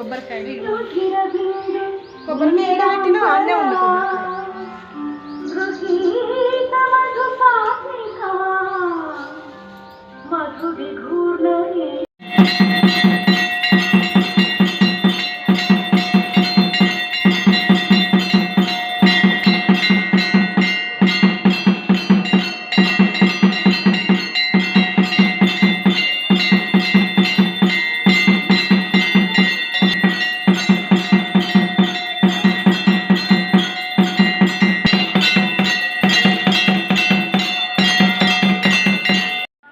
కొబ్బరికాయ కొబ్బరికాయ పెట్టినా అన్నే ఉంది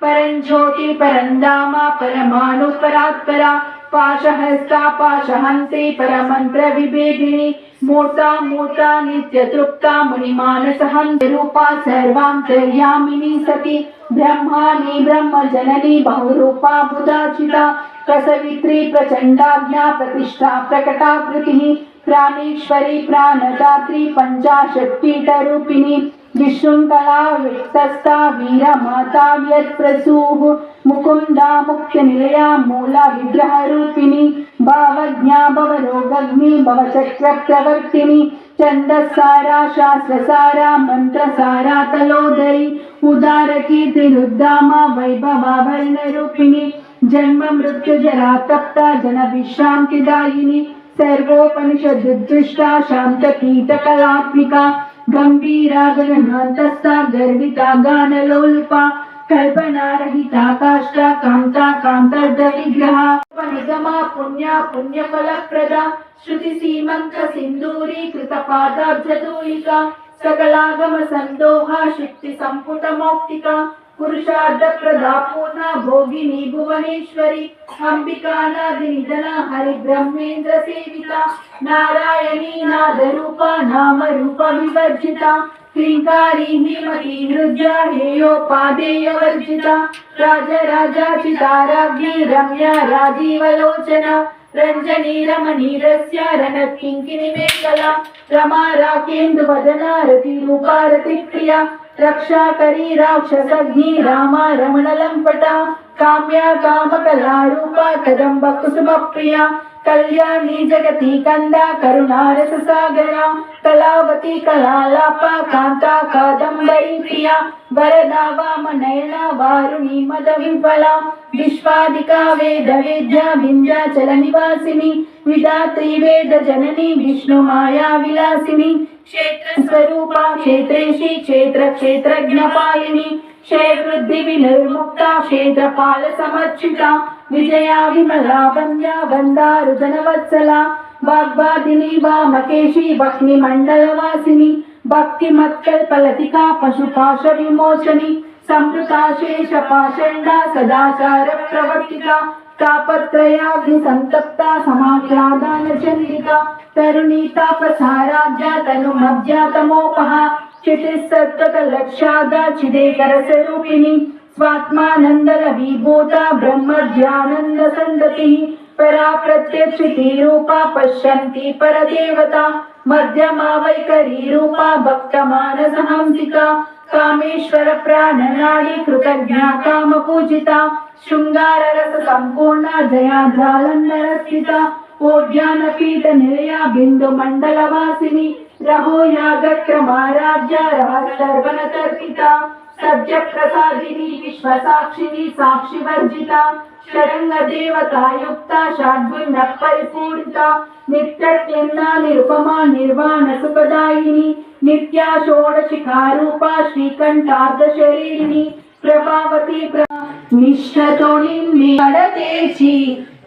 परंज्योति परंदामा परमाणु परात्परा पाशहस्ता पाशहंसी परमंत्र विभेदिनी मूर्ता मूर्ता नित्य तृप्ता मुनिमानसहं रूपा सर्वांतर्यामिनी सती ब्रह्माणि ब्रह्म जननी बहुरूपा बुधाचिता प्रसवित्री प्रचंडाज्ञा प्रतिष्ठा प्रकटाकृतिः प्राणेश्वरी प्राणदात्री पंचाशत्पीठरूपिणी विशृंखला विस्तस्ता वीर माता व्यत्प्रसूः मुकुंदा मुक्ति निलया मूला विग्रह रूपिणी भावज्ञा भवरोगग्नि भवचक्र प्रवर्तिनी छंदसारा शास्त्रसारा मंत्रसारा तलोदरी उदारकी त्रिरुद्धामा वैभवा वर्ण रूपिणी जन्म मृत्यु जरा तप्ता जन विश्रांतिदायिनी सर्वोपनिषदुद्दुष्टा शांत कीटकलात्मिका गंभीरा गगनांतस्था गर्विता गानलोलुपा कल्पनारहिता काष्ठा कांता कांतर्द विग्रहा निगमा पुण्या पुण्यफलप्रदा श्रुति सीमंत सिंदूरी कृत पादाब्जदूलिका सकलागम संदोहा शक्ति संपुट मौक्तिका पुरुषार्थ प्रदा पूर्णा भोगिनी भुवनेश्वरी अंबिकानादि निधना हरि ब्रह्मेंद्र सेविता नारायणी नाद रूपा नाम रूप विवर्जिता क्लींकारी हिमती हृद्या हेयोपादेय वर्जिता राजराजाचिताराज्ञी रम्या राजीवलोचना रंजनी रमणी रस्या रणकिंकिनी मेखला रमा राकेन्दुवदना रति रूपा रतिप्रिया रक्षा करी राक्षसग्नि रामा रमणलंपटा काम्या कामकला रूपा कदंब कुसुम प्रिया कल्याणी जगती कंदा करुणारस सागरा कलावती कलालापा कांता कादंबरी प्रिया वरदा वामनयना वारुणी मद विफला विश्वादिका वेद वेद्या विंध्याचल निवासिनी विधात्री वेद जननी विष्णु माया विलासिनी क्षेत्र स्वरूपा क्षेत्रेशी क्षेत्र क्षेत्रज्ञपालिनी क्षेवृद्धि विनिर्मुक्ता क्षेत्रपाल समर्चिता विजया विमला वन्द्या वन्दारुधनवत्सला वाग्वादिनी वामकेशी वह्निमण्डलवासिनी भक्तिमत्कल्पलतिका पशुपाश विमोचनी संवृता शेषपाषण्डा सदाचार प्रवर्तिका तापत्रयाग्निसंतप्ता समाह्लादान चंद्रिका तरुणीता प्रसाराज्या तनुमज्जा तमोपहा चितिसत्तकलक्षादा चिदेकर स्वरूपिणी स्वात्मानंदल विभूता ब्रह्मज्ञानंद संदति परा प्रत्यक्षिती रूपा पश्यन्ति परदेवता मध्यमा वैकरी रूपा भक्तमानसहंसिका कामेश्वर प्राणनाडी कृतज्ञा काम पूजिता शृंगार रस संपूर्णा जया जालन्नरस्थिता ओड्यानपीठ निलया बिंदु मंडल वासिनी रहो यागक्रमाराज्या रहस्यर्वन तर्पिता सज्ज प्रसादिनी विश्वसाक्षिणी साक्षि वर्जिता षडंग देवता युक्ता षड्गुण परिपूरिता नित्यत्यन्ना निरुपमा निर्वाण सुखदायिनी नित्या षोडशिखारूपा श्रीकंठार्ध शरीरिणी ప్రభావతి నిష్ఠతో నిన్ను నడతేచి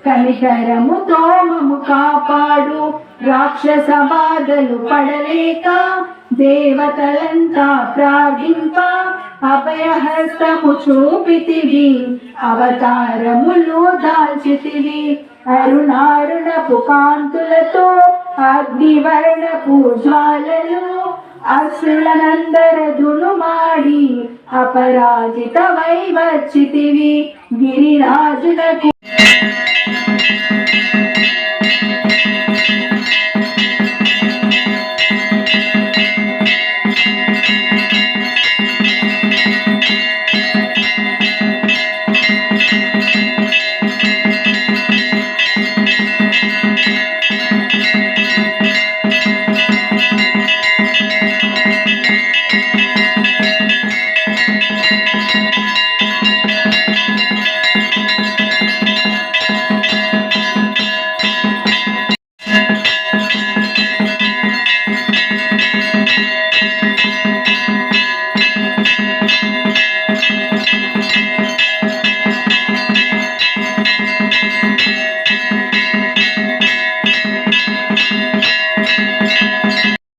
కనికరముతో మము కాపాడు రాక్షస బాధలు పడలేక దేవతలంతా ప్రార్థింప అభయహస్తము చూపితివి అవతారములు దాల్చితివి అరుణారుణపు కాంతులతో అగ్నివర్ణపు జ్వాలలు అసురనందరదును మాడి అపరాజితమై వచ్చితివి గిరిరాజునకు